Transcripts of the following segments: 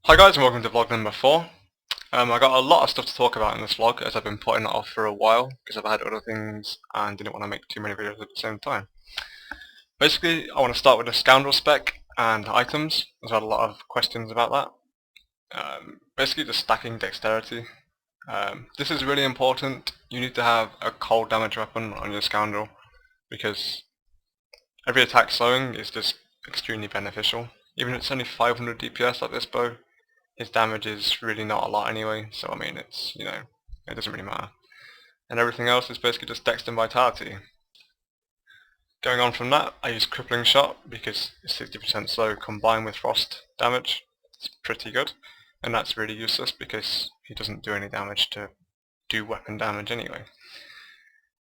Hi guys and welcome to vlog number 4. I got a lot of stuff to talk about in this vlog as I've been putting it off for a while because I've had other things and didn't want to make too many videos at the same time. Basically I want to start with the Scoundrel spec and items. I've had a lot of questions about that. Basically just stacking dexterity. This is really important. You need to have a cold damage weapon on your Scoundrel because every attack slowing is just extremely beneficial. Even if it's only 500 DPS like this bow, his damage is really not a lot anyway, so I mean it's, it doesn't really matter. And everything else is basically just dex and vitality. Going on from that, I use crippling shot because it's 60% slow combined with frost damage. It's pretty good, and that's really useless because he doesn't do any damage to do weapon damage anyway.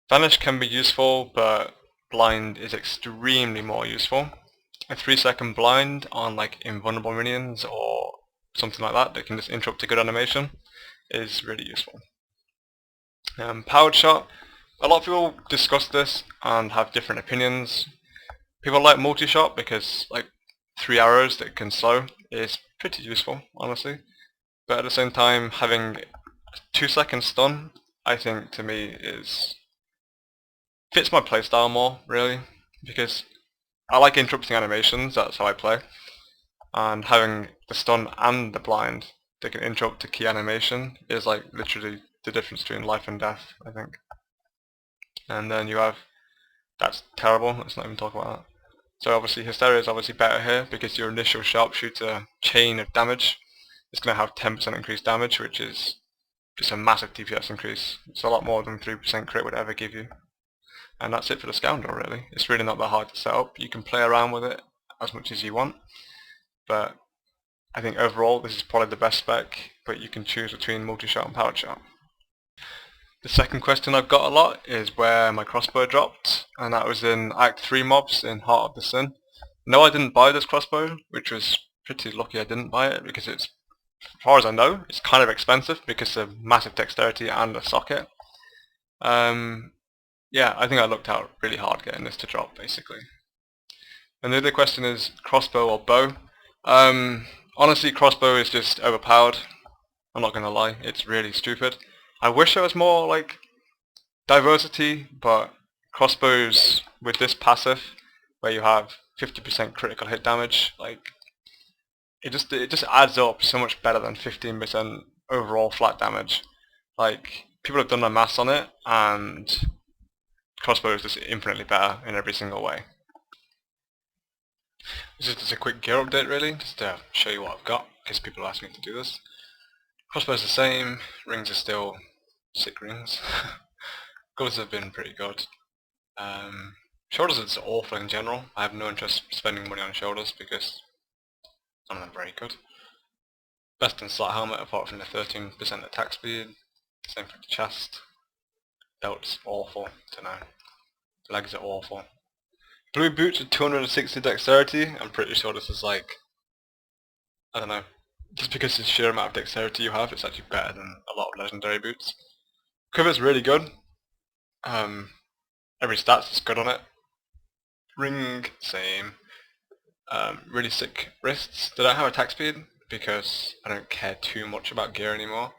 Vanish can be useful, but blind is extremely more useful. A 3-second blind on like invulnerable minions or something like that can just interrupt a good animation is really useful. Powered shot, a lot of people discuss this and have different opinions. People like multi-shot because like 3 arrows that can slow is pretty useful, honestly. But at the same time, having a 2-second stun, I think to me fits my playstyle more, really, because I like interrupting animations, that's how I play. And having the stun and the blind that can interrupt a key animation is like literally the difference between life and death, I think. And then you have, that's terrible, let's not even talk about that. So obviously Hysteria is obviously better here because your initial sharpshooter chain of damage is going to have 10% increased damage, which is just a massive DPS increase. It's a lot more than 3% crit would ever give you. And that's it for the Scoundrel really. It's really not that hard to set up. You can play around with it as much as you want. But I think overall this is probably the best spec, but you can choose between multi-shot and powered shot. The second question I've got a lot is where my crossbow dropped, and that was in Act 3 mobs in Heart of the Sin. No, I didn't buy this crossbow, which was pretty lucky I didn't buy it because it's, as far as I know, it's kind of expensive because of massive dexterity and a socket. Yeah, I think I looked out really hard getting this to drop basically. And the other question is crossbow or bow. Honestly, crossbow is just overpowered. I'm not gonna lie, it's really stupid. I wish there was more like diversity, but crossbows with this passive, where you have 50% critical hit damage, like it just adds up so much better than 15% overall flat damage. Like people have done their maths on it, and crossbow is just infinitely better in every single way. This is just a quick gear update really, just to show you what I've got, because people ask me to do this. Crossbow's the same, rings are still sick rings. Gloves have been pretty good. Shoulders is awful in general. I have no interest spending money on shoulders because none of them are very good. Best in slot helmet apart from the 13% attack speed. Same for the chest. Belt's awful to know. Legs are awful. Blue boots with 260 dexterity. I'm pretty sure this is like, I don't know, just because the sheer amount of dexterity you have, it's actually better than a lot of legendary boots. Quiver's really good. Every stats is good on it. Ring, same. Really sick wrists. They don't have attack speed because I don't care too much about gear anymore.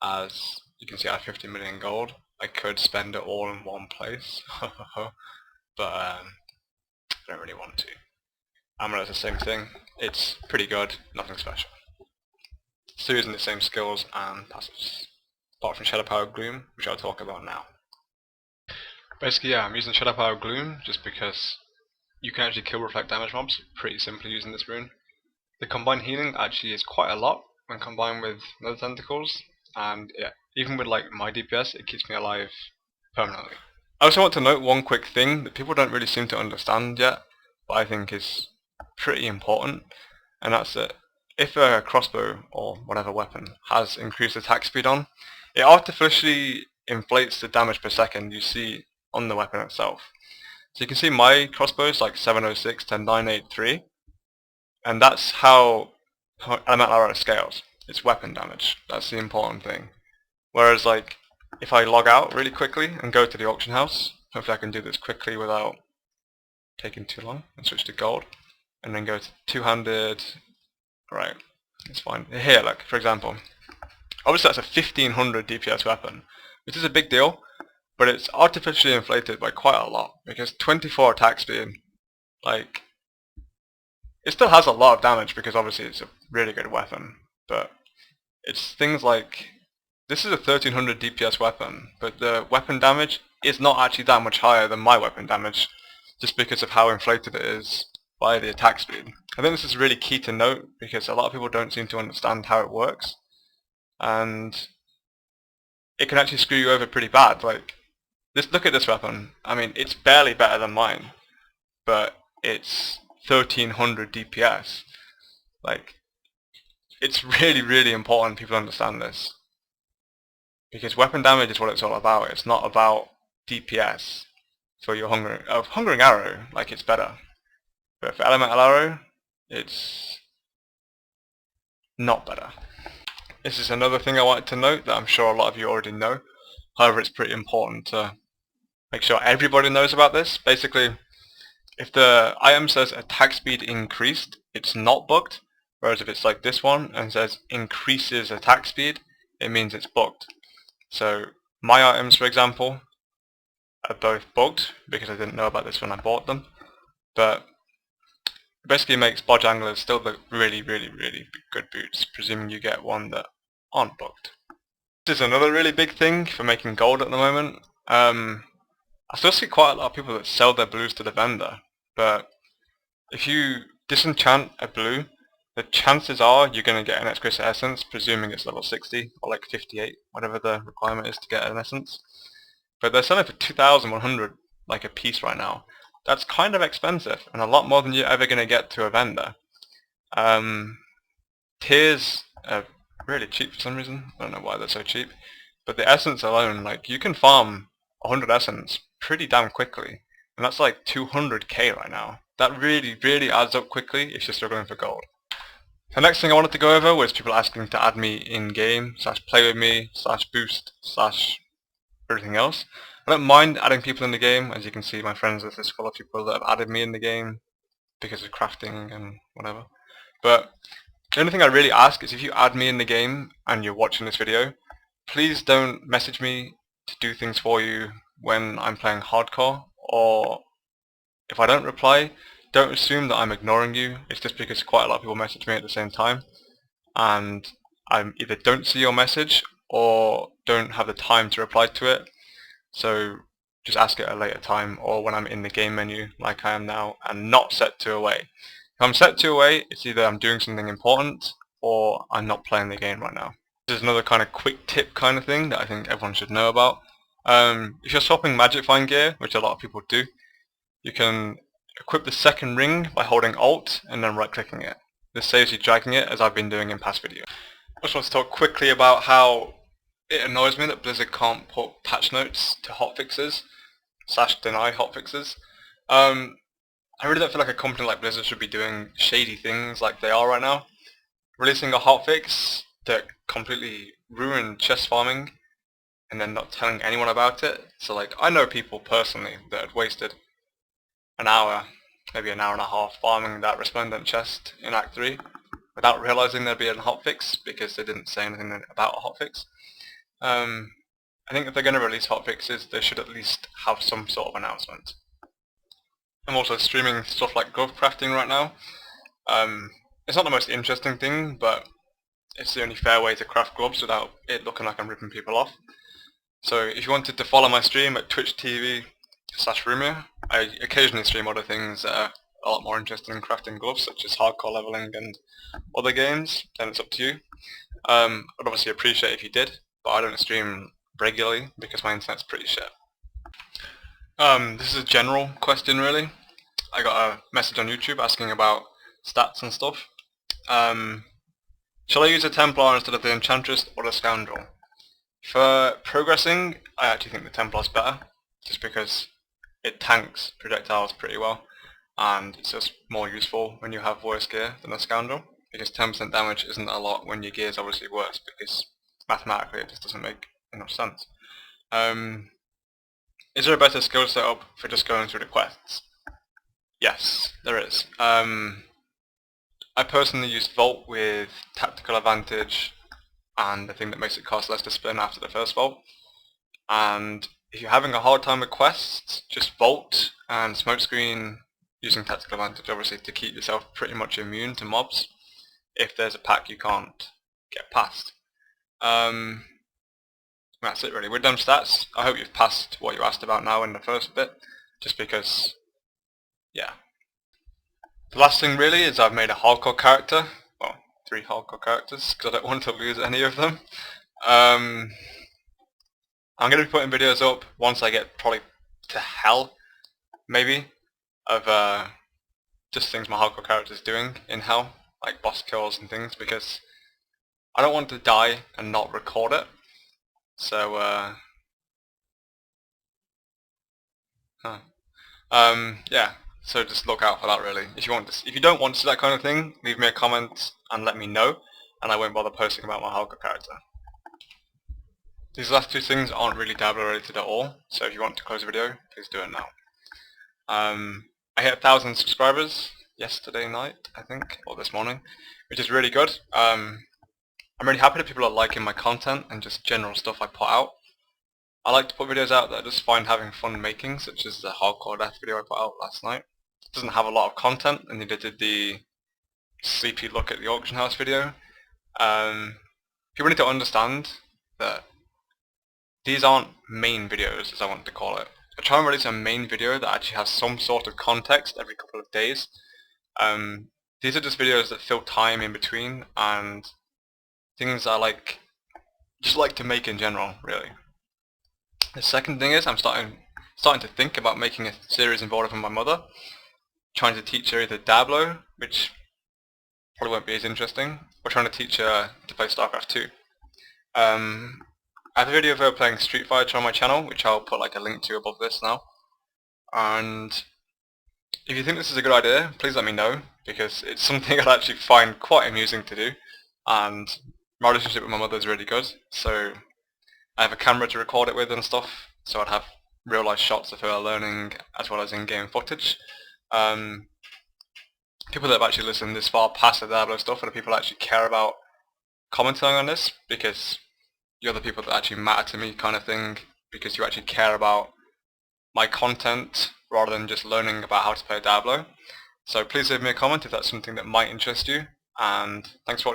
As you can see, I have 50 million gold. I could spend it all in one place, but I don't really want to. Armor is the same thing. It's pretty good, nothing special. Still using the same skills and passives, apart from Shadow Power Gloom, which I'll talk about now. Basically, yeah, I'm using Shadow Power Gloom just because you can actually kill reflect damage mobs pretty simply using this rune. The combined healing actually is quite a lot when combined with Nether Tentacles, and yeah, even with like my DPS, it keeps me alive permanently. I also want to note one quick thing that people don't really seem to understand yet, but I think is pretty important, and that's that if a crossbow or whatever weapon has increased attack speed on, it artificially inflates the damage per second you see on the weapon itself. So you can see my crossbow is like 706 to 983, and that's how elemental arrow scales. It's weapon damage. That's the important thing. Whereas like if I log out really quickly and go to the auction house, hopefully I can do this quickly without taking too long, and switch to gold, and then go to two-handed. Right. It's fine. Here, like for example, obviously that's a 1500 DPS weapon, which is a big deal, but it's artificially inflated by quite a lot because 24 attack speed, like, it still has a lot of damage because obviously it's a really good weapon, but it's things like, this is a 1300 DPS weapon, but the weapon damage is not actually that much higher than my weapon damage, just because of how inflated it is by the attack speed. I think this is really key to note because a lot of people don't seem to understand how it works, and it can actually screw you over pretty bad. Like, look at this weapon. I mean, it's barely better than mine, but it's 1300 DPS. Like, it's really, really important people understand this. Because weapon damage is what it's all about. It's not about DPS for your hungering arrow, like it's better. But for elemental arrow, it's not better. This is another thing I wanted to note that I'm sure a lot of you already know. However, it's pretty important to make sure everybody knows about this. Basically, if the item says attack speed increased, it's not bugged. Whereas if it's like this one and says increases attack speed, it means it's bugged. So my items, for example, are both bugged because I didn't know about this when I bought them. But it basically makes Bojanglers still look really, really, really good boots, presuming you get one that aren't bugged. This is another really big thing for making gold at the moment. I still see quite a lot of people that sell their blues to the vendor, but if you disenchant a blue, the chances are you're going to get an exquisite essence, presuming it's level 60 or like 58, whatever the requirement is to get an essence. But they're selling for 2,100 like a piece right now. That's kind of expensive and a lot more than you're ever going to get to a vendor. Tiers are really cheap for some reason. I don't know why they're so cheap. But the essence alone, like, you can farm 100 essence pretty damn quickly. And that's like 200k right now. That really, really adds up quickly if you're struggling for gold. The next thing I wanted to go over was people asking to add me in-game, /play with me, /boost, everything else. I don't mind adding people in the game. As you can see, my friends list is full of people that have added me in the game because of crafting and whatever. But the only thing I really ask is if you add me in the game and you're watching this video, please don't message me to do things for you when I'm playing hardcore, or if I don't reply, don't assume that I'm ignoring you. It's just because quite a lot of people message me at the same time and I either don't see your message or don't have the time to reply to it. So just ask it at a later time or when I'm in the game menu like I am now and not set to away. If I'm set to away, it's either I'm doing something important or I'm not playing the game right now. This is another kind of quick tip kind of thing that I think everyone should know about. If you're swapping Magic Find gear, which a lot of people do, you can equip the second ring by holding Alt and then right clicking it. This saves you dragging it, as I've been doing in past videos. I just want to talk quickly about how it annoys me that Blizzard can't put patch notes to hotfixes /deny hotfixes. I really don't feel like a company like Blizzard should be doing shady things like they are right now. Releasing a hotfix that completely ruined chest farming and then not telling anyone about it. So like, I know people personally that had wasted an hour, maybe an hour and a half farming that resplendent chest in Act 3 without realizing there'd be a hotfix because they didn't say anything about a hotfix. I think if they're going to release hotfixes, they should at least have some sort of announcement. I'm also streaming stuff like glove crafting right now. It's not the most interesting thing, but it's the only fair way to craft gloves without it looking like I'm ripping people off. So if you wanted to follow my stream at Twitch TV/Rumia, I occasionally stream other things that are a lot more interesting in crafting gloves, such as hardcore leveling and other games, then it's up to you. I'd obviously appreciate if you did, but I don't stream regularly because my internet's pretty shit. This is a general question really. I got a message on YouTube asking about stats and stuff. Shall I use a Templar instead of the Enchantress or the Scoundrel? For progressing, I actually think the Templar's better, just because it tanks projectiles pretty well, and it's just more useful when you have worse gear than a Scoundrel, because 10% damage isn't a lot when your gear is obviously worse, because mathematically it just doesn't make enough sense. Is there a better skill setup for just going through the quests? Yes, there is. I personally use Vault with Tactical Advantage and the thing that makes it cost less to spin after the first Vault. And if you're having a hard time with quests, just Vault and Smokescreen using Tactical Advantage obviously to keep yourself pretty much immune to mobs if there's a pack you can't get past. That's it really. We're done stats. I hope you've passed what you asked about now in the first bit, just because, yeah. The last thing really is I've made a hardcore character, well, 3 hardcore characters, because I don't want to lose any of them. I'm going to be putting videos up once I get probably to hell, maybe, of just things my hardcore character's doing in hell, like boss kills and things, because I don't want to die and not record it. So, yeah. So just look out for that really. If you don't want to see that kind of thing, leave me a comment and let me know, and I won't bother posting about my hardcore character. These last 2 things aren't really Diablo related at all, so if you want to close the video, please do it now. I hit 1,000 subscribers yesterday night, I think, or this morning, which is really good. I'm really happy that people are liking my content and just general stuff I put out. I like to put videos out that I just find having fun making, such as the hardcore death video I put out last night. It doesn't have a lot of content, and neither did the sleepy look at the auction house video. People need to understand that these aren't main videos, as I want to call it. I try and release a main video that actually has some sort of context every couple of days. These are just videos that fill time in between, and things I just like to make in general, really. The second thing is I'm starting to think about making a series involved with my mother, trying to teach her either Diablo, which probably won't be as interesting, or trying to teach her to play StarCraft 2. I have a video of her playing Street Fighter on my channel, which I'll put like a link to above this now. And if you think this is a good idea, please let me know, because it's something I'd actually find quite amusing to do, and my relationship with my mother is really good, so I have a camera to record it with and stuff, so I'd have real life shots of her learning as well as in-game footage. People that have actually listened this far past the Diablo stuff are the people that actually care about commenting on this, because you're the people that actually matter to me, kind of thing, because you actually care about my content rather than just learning about how to play Diablo. So please leave me a comment if that's something that might interest you, and thanks for watching.